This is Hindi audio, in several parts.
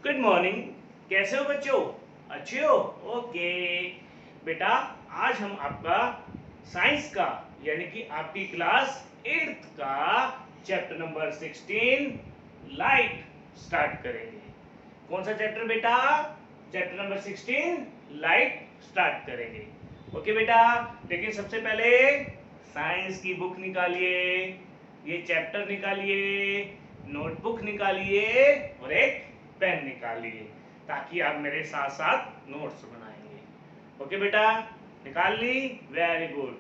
Good morning. कैसे हो बच्चों? अच्छे हो? ओके बेटा, आज हम आपका साइंस का यानी कि आपकी क्लास 8th का चैप्टर नंबर 16 लाइट स्टार्ट करेंगे। कौन सा चैप्टर बेटा? चैप्टर नंबर 16 लाइट स्टार्ट करेंगे। ओके बेटा, लेकिन सबसे पहले साइंस की बुक निकालिए, ये चैप्टर निकालिए, नोटबुक निकालिए और एक पेन निकालिए ताकि आप मेरे साथ साथ नोट्स बनाएंगे। ओके बेटा, निकाल ली? Very good.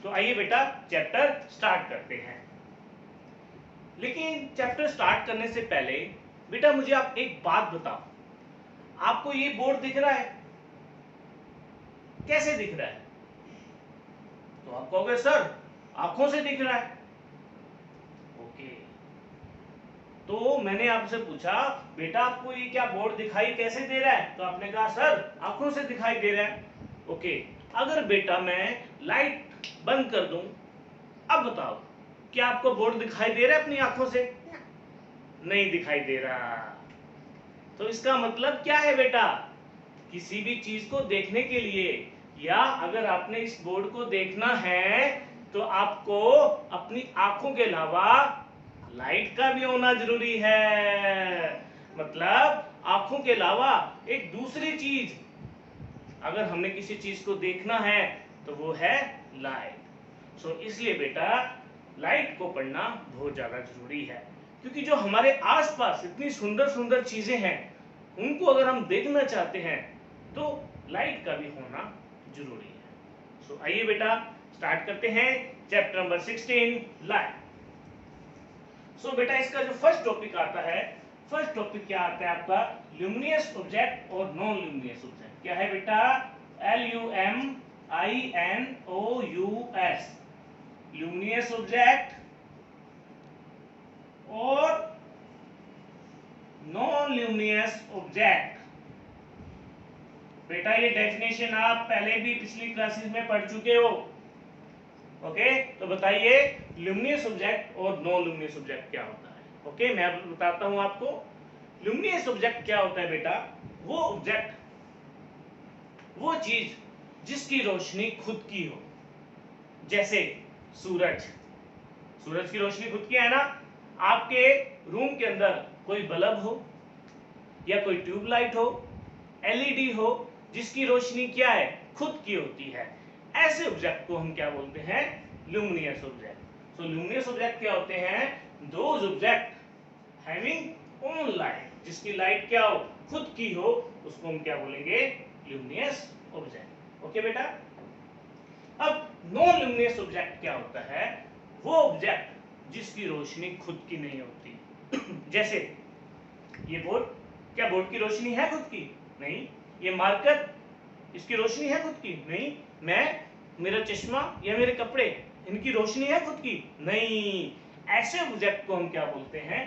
तो आइए बेटा चैप्टर स्टार्ट करते हैं। लेकिन चैप्टर स्टार्ट करने से पहले बेटा मुझे आप एक बात बताओ, आपको ये बोर्ड दिख रहा है? कैसे दिख रहा है? तो आप कहोगे सर आंखों से दिख रहा है। ओके, तो मैंने आपसे पूछा बेटा आपको ये क्या बोर्ड दिखाई कैसे दे रहा है? तो आपने कहा सर आंखों से दिखाई दे रहा है। ओके, अगर बेटा मैं लाइट बंद कर दूं, अब बताओ क्या आपको बोर्ड दिखाई दे रहा है अपनी आंखों से? नहीं दिखाई दे रहा। तो इसका मतलब क्या है बेटा? किसी भी चीज को देखने के लिए या अगर आपने इस बोर्ड को देखना है तो आपको अपनी आंखों के अलावा लाइट का भी होना जरूरी है। मतलब आंखों के अलावा एक दूसरी चीज अगर हमने किसी चीज को देखना है तो वो है लाइट। सो इसलिए बेटा लाइट को पढ़ना बहुत ज्यादा जरूरी है, क्योंकि जो हमारे आसपास इतनी सुंदर सुंदर चीजें हैं उनको अगर हम देखना चाहते हैं तो लाइट का भी होना जरूरी है। सो आइए बेटा स्टार्ट करते हैं चैप्टर नंबर 16 लाइट। सो बेटा इसका जो फर्स्ट टॉपिक आता है, फर्स्ट टॉपिक क्या आता है आपका? ल्यूमिनियस ऑब्जेक्ट और नॉन ल्यूमिनियस ऑब्जेक्ट। क्या है बेटा? LUMINOUS, ल्यूमिनियस ऑब्जेक्ट और नॉन ल्यूमिनियस ऑब्जेक्ट। बेटा ये डेफिनेशन आप पहले भी पिछली क्लासेस में पढ़ चुके हो। ओके, तो बताइए ल्यूमिनियस ऑब्जेक्ट और नॉन ल्यूमिनियस ऑब्जेक्ट क्या होता है? ओके, मैं अब बताता हूं आपको। ल्यूमिनियस ऑब्जेक्ट क्या होता है बेटा? वो ऑब्जेक्ट, वो चीज जिसकी रोशनी खुद की हो। जैसे सूरज, सूरज की रोशनी खुद की है ना। आपके रूम के अंदर कोई बल्ब हो या कोई ट्यूबलाइट हो, एलईडी हो, जिसकी रोशनी क्या है? खुद की होती है। ऐसे ऑब्जेक्ट को हम क्या बोलते हैं? Luminous object. So luminous object क्या होते हैं? Those object having own light, जिसकी लाइट क्या हो? खुद की हो, उसको हम क्या बोलेंगे? Luminous object. ओके बेटा, अब नॉन ल्यूमिनियस ऑब्जेक्ट क्या होता है? वो ऑब्जेक्ट जिसकी रोशनी खुद की नहीं होती। जैसे ये बोर्ड, क्या बोर्ड की रोशनी है खुद की? नहीं। ये मार्कर, इसकी रोशनी है खुद की? नहीं। मैं, मेरा चश्मा या मेरे कपड़े, इनकी रोशनी है खुद की? नहीं। ऐसे ऑब्जेक्ट को हम क्या बोलते हैं?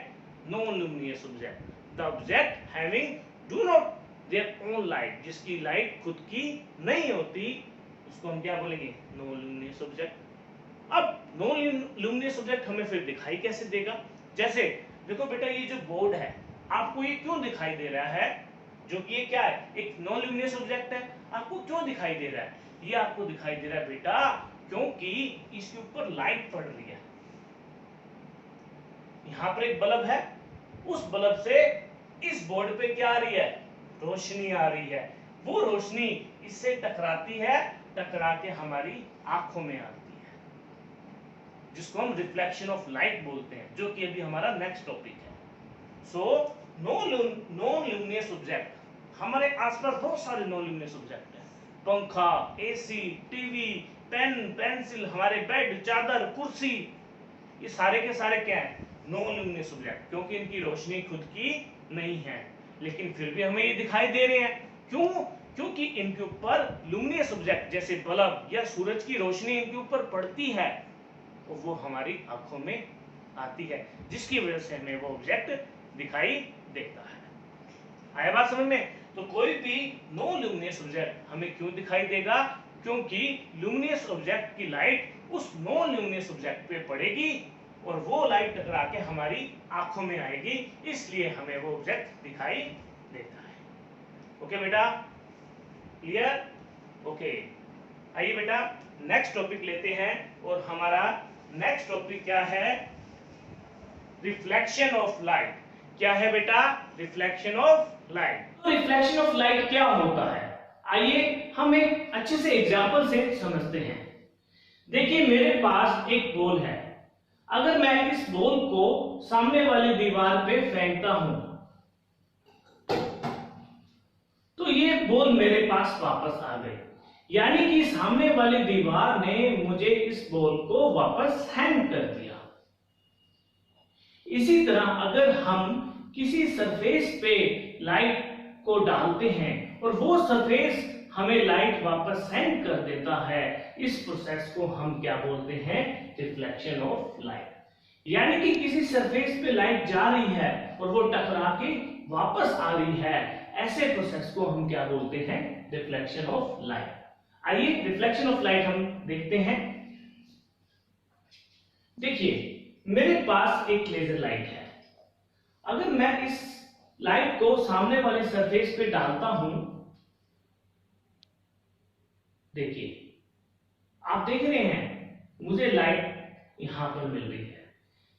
Non luminous object. The object having do not their own light, जिसकी लाइट खुद की नहीं होती, उसको हम क्या बोलेंगे? Non luminous object. अब नॉन ल्यूमिनियस ऑब्जेक्ट हमें फिर दिखाई कैसे देगा? जैसे देखो बेटा ये जो बोर्ड है आपको ये क्यों दिखाई दे रहा है? जो कि ये क्या है? एक नॉन ल्यूमिनियस ऑब्जेक्ट है। आपको क्यों दिखाई दे रहा है? ये आपको दिखाई दे रहा है बेटा क्योंकि इसके ऊपर लाइट पड़ रही है। यहां पर एक बल्ब है, उस बल्ब से इस बोर्ड पे क्या आ रही है? रोशनी आ रही है। वो रोशनी इससे टकराती है, टकरा के हमारी आंखों में आती है, जिसको हम रिफ्लेक्शन ऑफ लाइट बोलते हैं, जो कि अभी हमारा नेक्स्ट टॉपिक है। सो नॉन ल्यूमिनियस ऑब्जेक्ट, हमारे आसपास बहुत सारे नॉन ल्यूमिनियस ऑब्जेक्ट हैं। पंखा, एसी, टीवी, पेन, पेंसिल, हमारे बेड, चादर, कुर्सी, ये सारे के सारे क्या है? नॉन ल्यूमिनियस ऑब्जेक्ट, क्योंकि इनकी रोशनी खुद की नहीं है, लेकिन फिर भी हमें ये दिखाई दे रहे हैं। क्यों? क्योंकि इनके ऊपर ल्यूमिनियस ऑब्जेक्ट जैसे बल्ब या सूरज की रोशनी इनके ऊपर पड़ती है और वो हमारी आंखों में आती है, जिसकी वजह से हमें वो ऑब्जेक्ट दिखाई देता है। आया बात समझ में? तो कोई भी नॉन ल्यूमिनियस ऑब्जेक्ट हमें क्यों दिखाई देगा? क्योंकि ल्यूमिनियस ऑब्जेक्ट की लाइट उस नॉन ल्यूमिनियस ऑब्जेक्ट पे पड़ेगी और वो लाइट टकरा के हमारी आंखों में आएगी, इसलिए हमें वो ऑब्जेक्ट दिखाई देता है। ओके बेटा, क्लियर? ओके, आइए बेटा नेक्स्ट टॉपिक लेते हैं, और हमारा नेक्स्ट टॉपिक क्या है? Reflection of light. क्या है बेटा? Reflection of light. तो रिफ्लेक्शन ऑफ लाइट क्या होता है, आइए हम एक अच्छे से एग्जांपल से समझते हैं। देखिए मेरे पास एक बॉल है, अगर मैं इस बॉल को सामने वाली दीवार पे फेंकता हूं तो ये बॉल मेरे पास वापस आ गई, यानी कि सामने वाली दीवार ने मुझे इस बॉल को वापस हैंग कर दिया। इसी तरह अगर हम किसी सरफेस पे लाइट को डालते हैं और वो सरफेस हमें लाइट वापस सेंड कर देता है, इस प्रोसेस को हम क्या बोलते हैं? Reflection of light. यानी कि किसी सरफेस पे लाइट जा रही है और वो टकरा के वापस आ रही है, ऐसे प्रोसेस को हम क्या बोलते हैं? Reflection of light. आइए रिफ्लेक्शन ऑफ लाइट हम देखते हैं। देखिए मेरे पास एक लेजर लाइट है, अगर मैं इस लाइट को सामने वाले सरफेस पे डालता हूं, देखिए आप देख रहे हैं मुझे लाइट यहां पर मिल रही है,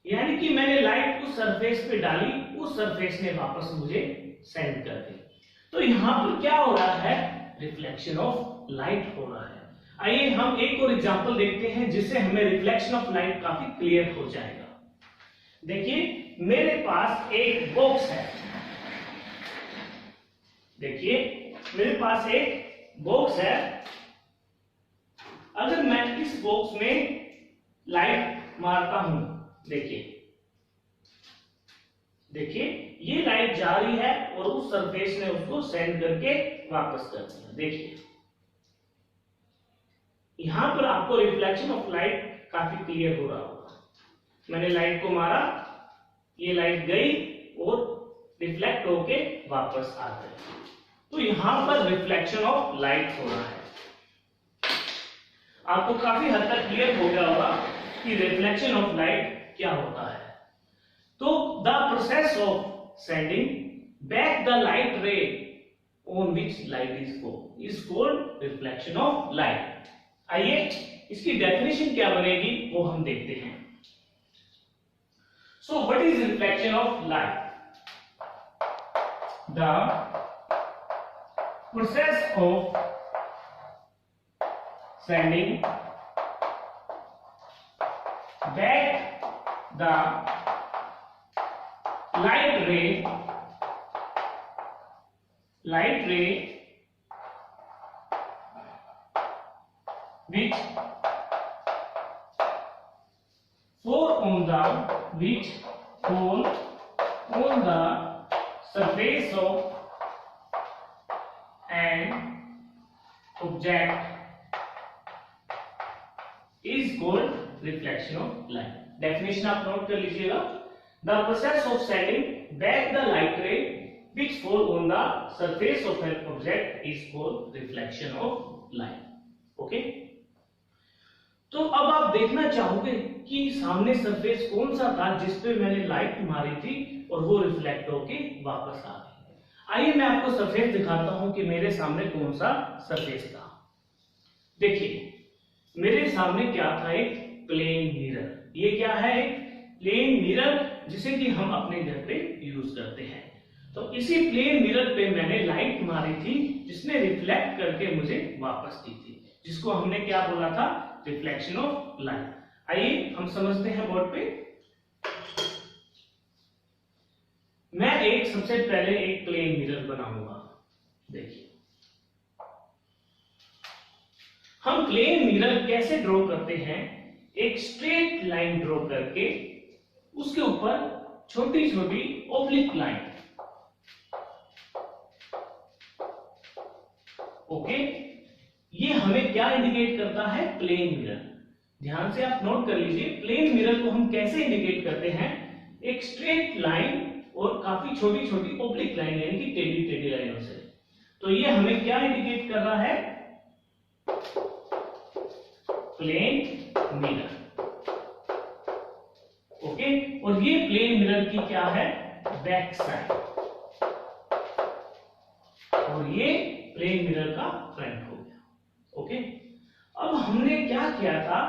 यानी कि मैंने लाइट उस सरफेस पे डाली, उस सरफेस ने वापस मुझे सेंड कर दी। तो यहां पर क्या हो रहा है? रिफ्लेक्शन ऑफ लाइट हो रहा है। आइए हम एक और एग्जांपल देखते हैं जिससे हमें रिफ्लेक्शन ऑफ लाइट काफी क्लियर हो जाएगा। देखिए मेरे पास एक बॉक्स है, देखिए मेरे पास एक बॉक्स है, अगर मैं इस बॉक्स में लाइट मारता हूं, देखिए देखिए ये लाइट जा रही है और उस सरफेस ने उसको सेंड करके वापस कर दिया। देखिए यहां पर आपको रिफ्लेक्शन ऑफ लाइट काफी क्लियर हो रहा होगा। मैंने लाइट को मारा, ये लाइट गई और रिफ्लेक्ट होके वापस आ गई, तो यहां पर रिफ्लेक्शन ऑफ लाइट हो रहा है। आपको काफी हद तक क्लियर हो गया होगा कि रिफ्लेक्शन ऑफ लाइट क्या होता है। तो the process of sending back the light रे on which light is called reflection of light. आइए इसकी डेफिनेशन क्या बनेगी वो हम देखते हैं। So what is reflection of light? The process of sending back the light ray which fall on the surface of an object is called reflection of light. Definition आप नोट कर लीजिएगा। The process of sending back the light ray which fall on the surface of an object is called reflection of light. Okay? तो अब आप देखना चाहोगे कि सामने सरफेस कौन सा था जिस पे मैंने लाइट मारी थी और वो रिफ्लेक्ट होके वापस आ गई। आइए मैं आपको सरफेस दिखाता हूं कि मेरे सामने कौन सा सरफेस था। देखिए मेरे सामने क्या था? एक प्लेन मिरर। ये क्या है? एक प्लेन मिरर जिसे कि हम अपने घर पे यूज करते हैं। तो इसी प्लेन मिरर पे मैंने लाइट मारी थी जिसने रिफ्लेक्ट करके मुझे वापस दी थी, जिसको हमने क्या बोला था? Reflection of light. आइए हम समझते हैं बोर्ड पे। मैं एक सबसे पहले एक प्लेन मिरर बनाऊंगा। देखिए हम प्लेन मिरर कैसे ड्रॉ करते हैं? एक स्ट्रेट लाइन ड्रॉ करके उसके ऊपर छोटी छोटी ऑब्लिक लाइन। ओके, ये हमें क्या इंडिकेट करता है? Plane mirror. ध्यान से आप नोट कर लीजिए, प्लेन मिरर को हम कैसे इंडिकेट करते हैं? एक स्ट्रेट लाइन और काफी छोटी छोटी ऑब्लिक लाइन, यानी कि टेढ़ी टेढ़ी लाइनों से। तो ये हमें क्या इंडिकेट कर रहा है? Plane mirror. ओके, और ये प्लेन मिरर की क्या है? Back side. और ये प्लेन मिरर का फ्रंट हो गया। ओके, अब हमने क्या किया था,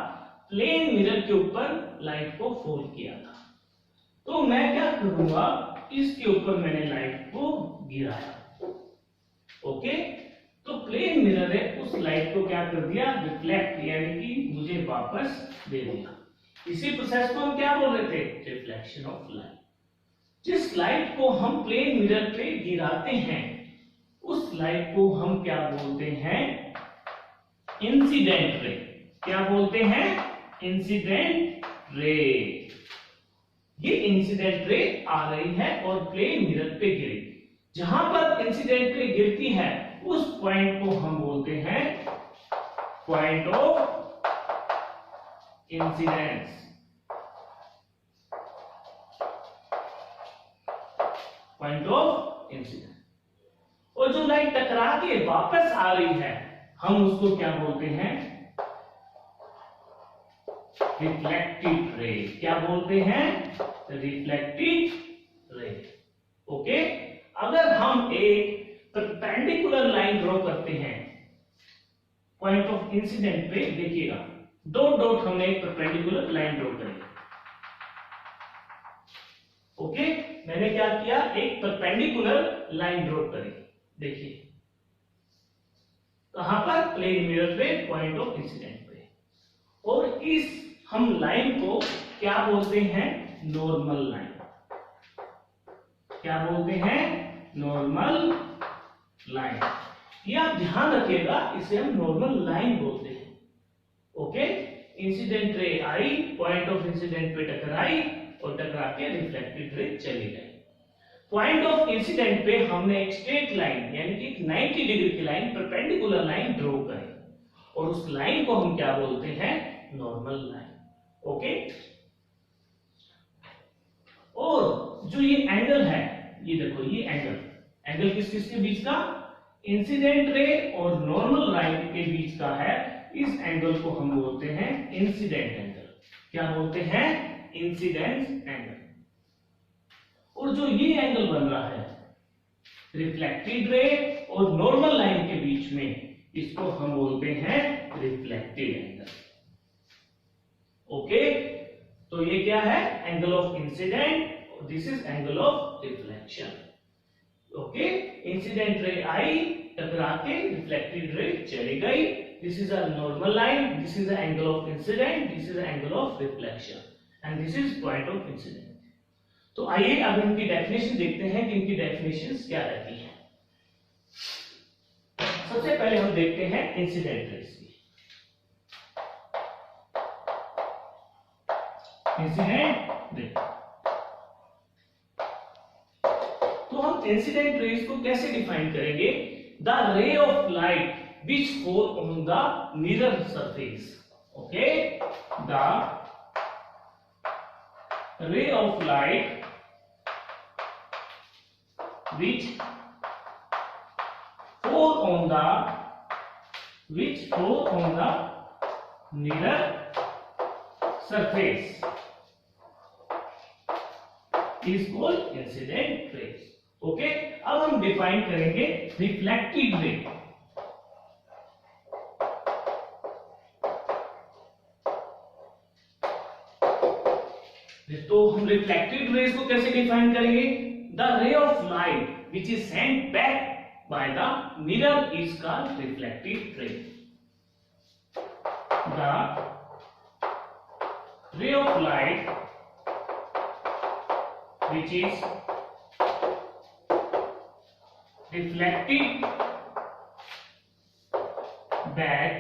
प्लेन मिरर के ऊपर लाइट को फोल्ड किया था। तो मैं क्या करूंगा, इसके ऊपर मैंने लाइट को गिराया। ओके, तो प्लेन मिरर है उस लाइट को क्या कर दिया, रिफ्लेक्ट, यानी कि मुझे वापस दे दिया। इसी प्रोसेस को हम क्या बोल रहे थे, रिफ्लेक्शन ऑफ लाइट। जिस लाइट को हम प्लेन मिरर पे गिराते हैं उस लाइट को हम क्या बोलते हैं, इंसिडेंट रे। क्या बोलते हैं, इंसिडेंट रे। ये इंसिडेंट रे आ रही है और प्लेन मिरर पे गिरेगी। जहां पर इंसिडेंट रे गिरती है उस पॉइंट को हम बोलते हैं point of incidence. Point of incidence. और जो लाइट टकरा के वापस आ रही है हम उसको क्या बोलते हैं, रिफ्लेक्टिव रे। क्या बोलते हैं, रिफ्लेक्टिव रे। ओके, अगर हम एक परपेंडिकुलर लाइन ड्रॉ करते हैं पॉइंट ऑफ इंसिडेंट पे, देखिएगा डॉट डॉट हमने एक परपेंडिकुलर लाइन ड्रॉ करी। ओके, मैंने क्या किया, एक परपेंडिकुलर लाइन ड्रॉ करी। देखिए कहां पर, प्लेन मिरर पे, पॉइंट ऑफ इंसिडेंट पे। और इस हम लाइन को क्या बोलते हैं, नॉर्मल लाइन। क्या बोलते हैं, नॉर्मल लाइन। ये आप ध्यान रखिएगा, इसे हम नॉर्मल लाइन बोलते हैं। Okay, incident ray I, point of incident पे टकराई और टकरा के रिफ्लेक्टेड रे चली गई। पॉइंट ऑफ इंसिडेंट पे हमने एक स्ट्रेट लाइन यानी कि 90 डिग्री की लाइन, परपेंडिकुलर लाइन ड्रॉ करी और उस लाइन को हम क्या बोलते हैं, नॉर्मल लाइन। ओके, और जो ये एंगल है, ये देखो ये एंगल किस किस के बीच का, इंसिडेंट रे और नॉर्मल लाइन के बीच का है। इस एंगल को हम बोलते हैं इंसिडेंट एंगल। क्या बोलते हैं, इंसिडेंट एंगल। और जो ये एंगल बन रहा है रिफ्लेक्टेड रे और नॉर्मल लाइन के बीच में, इसको हम बोलते हैं रिफ्लेक्टेड एंगल। ओके, तो ये क्या है, एंगल ऑफ इंसिडेंट और this is angle of reflection. Okay, incident ray आई, टकरा के रिफ्लेक्टेड रे चली गई। This is a normal line, this is the angle of incident, this is the angle of reflection and this is point of incident. तो आइए अब इनकी डेफिनेशन देखते हैं कि इनकी डेफिनेशंस क्या रहती हैं। सबसे पहले हम देखते हैं इंसिडेंट रेज की। इंसिडेंट रे, तो हम इंसिडेंट रेज को कैसे डिफाइन करेंगे, the ray of light which fall on the mirror surface. Okay, the ray of light which fall on the mirror surface is called incident rays. Okay, अब हम डिफाइन करेंगे रिफ्लेक्टेड रे। तो हम रिफ्लेक्टेड रेज को कैसे डिफाइन करेंगे, the ray of light which is sent back by the mirror is called reflected ray. The ray of light which is reflected back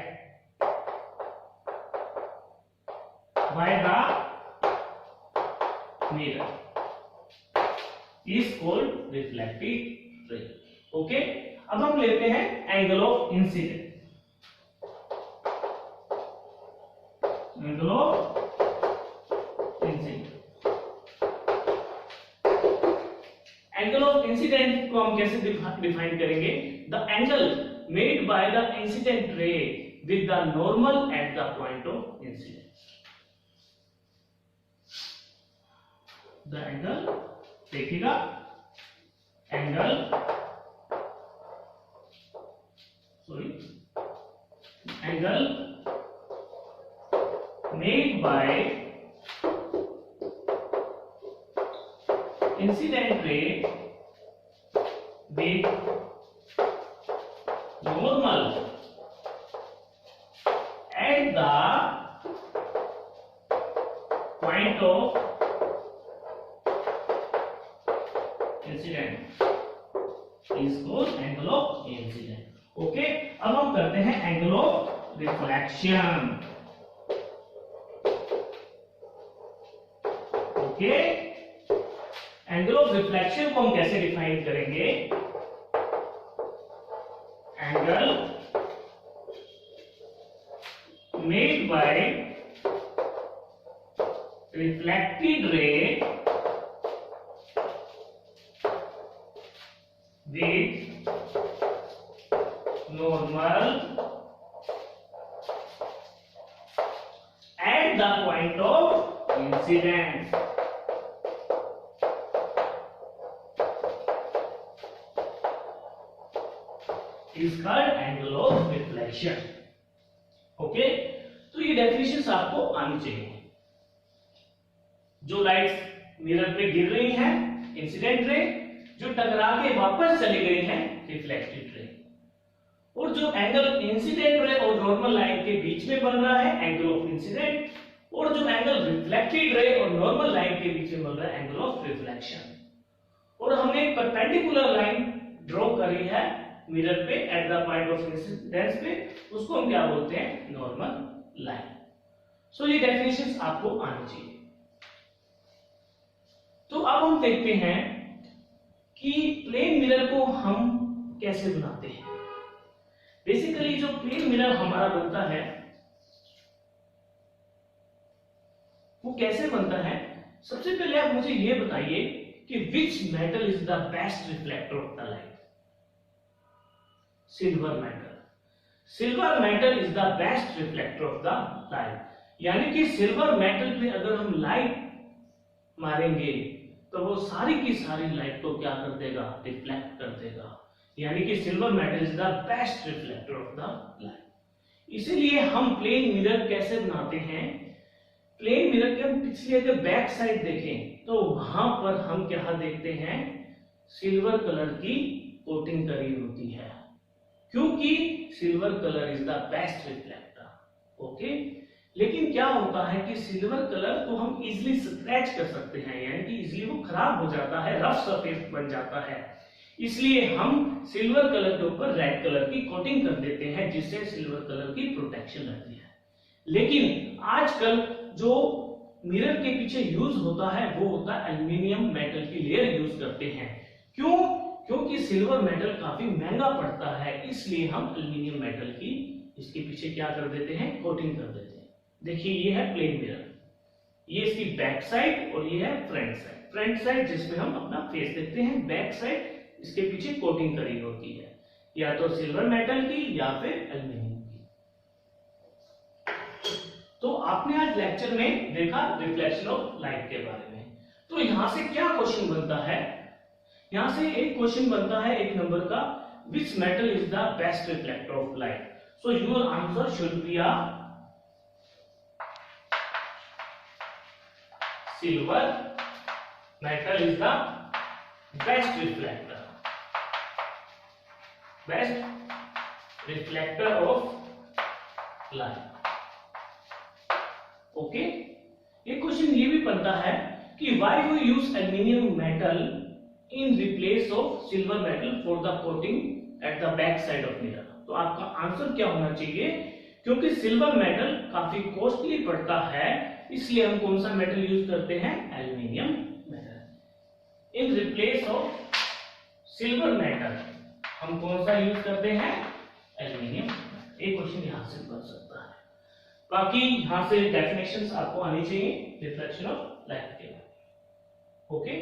by the mirror is called reflected ray. Okay, अब हम लेते हैं angle of incident. Angle of incident, angle of incident को हम कैसे डिफाइन करेंगे, the angle made by the incident ray with the normal at the point of incident. The angle, देखिएगा angle angle made by incident ray with normal at the point of incident is called angle of incident. Okay, अब हम करते हैं angle of reflection. Okay, angle of reflection को हम कैसे डिफाइन करेंगे? Angle made by reflected ray with normal at the point of incidence. Is called angle of reflection. Okay, तो ये डेफिनेशंस आपको आनी चाहिए. जो लाइट्स मिरर पे गिर रही हैं, इंसिडेंट रे, जो टकरा के वापस चली गई हैं, रिफ्लेक्टेड रे, और जो एंगल इंसिडेंट रे और नॉर्मल लाइन के बीच में बन रहा है, एंगल ऑफ इंसिडेंट, और जो एंगल रिफ्लेक्टेड रे और नॉर्मल लाइन के बीच में बन रहा है, एंगल ऑफ रिफ्लेक्शन. और हमने एक परपेंडिकुलर लाइन ड्रॉ करी है मिरर पे at the point of incidence पे, उसको हम क्या बोलते हैं? Normal line. सो ये डेफिनेशंस आपको आनी चाहिए. तो अब हम देखते हैं कि प्लेन मिरर को हम कैसे बनाते हैं. बेसिकली जो प्लेन मिरर हमारा बनता है वो कैसे बनता है? सबसे पहले आप मुझे ये बताइए कि which metal is the best reflector of the light? Silver metal. Silver metal is the best reflector of the light. यानी कि सिल्वर मेटल पे अगर हम लाइट मारेंगे तो वो सारी की सारी लाइट को क्या कर देगा? रिफ्लेक्ट कर देगा. यानी कि silver metal is the best reflector of the light. इसीलिए हम प्लेन मिरर कैसे बनाते हैं? प्लेन मिरर के हम पिछले अगर बैक साइड देखें तो वहां पर हम क्या देखते हैं? सिल्वर कलर की कोटिंग करी होती है, क्योंकि silver colour is the best reflector. Okay, लेकिन क्या होता है कि सिल्वर कलर को हम इजीली स्क्रैच कर सकते हैं, यानी कि इजीली वो खराब हो जाता है, रफ सरफेस बन जाता है. इसलिए हम सिल्वर कलर के ऊपर रेड कलर की कोटिंग कर देते हैं, जिससे सिल्वर कलर की प्रोटेक्शन रहती है. लेकिन आजकल जो मिरर के पीछे यूज होता है वो होता है एल्यूमिनियम मेटल की लेयर यूज करते हैं. क्यों? क्योंकि सिल्वर मेटल काफी महंगा पड़ता है, इसलिए हम एल्यूमिनियम मेटल की इसके पीछे क्या कर देते हैं? कोटिंग कर देते हैं. देखिए ये है प्लेन मिरर, ये इसकी बैक साइड और ये है फ्रंट साइड. फ्रंट साइड जिसमें हम अपना फेस देखते हैं, बैक साइड इसके पीछे कोटिंग करी होती है, या तो सिल्वर मेटल की या फिर एल्यूमिनियम की. तो आपने आज लेक्चर में देखा रिफ्लेक्शन ऑफ लाइट के बारे में. तो यहां से क्या क्वेश्चन बनता है? यहां से एक क्वेश्चन बनता है 1 नंबर का, which metal is the best reflector of light? So your answer should be a silver metal is the best reflector of light. Okay, एक क्वेश्चन ये भी बनता है कि why you use aluminium metal in replace of silver metal for the coating at the back side of mirror? तो आपका आंसर क्या होना चाहिए? क्योंकि सिल्वर मेटल काफी कॉस्टली पड़ता है, इसलिए हम कौन सा मेटल यूज करते हैं? Aluminium metal. In replace of silver metal हम कौन सा यूज करते हैं? एल्यूमिनियम. एक क्वेश्चन यहां से बन सकता है. बाकी यहां से डेफिनेशंस आपको आनी चाहिए रिफ्लेक्शन ऑफ लाइट के. ओके.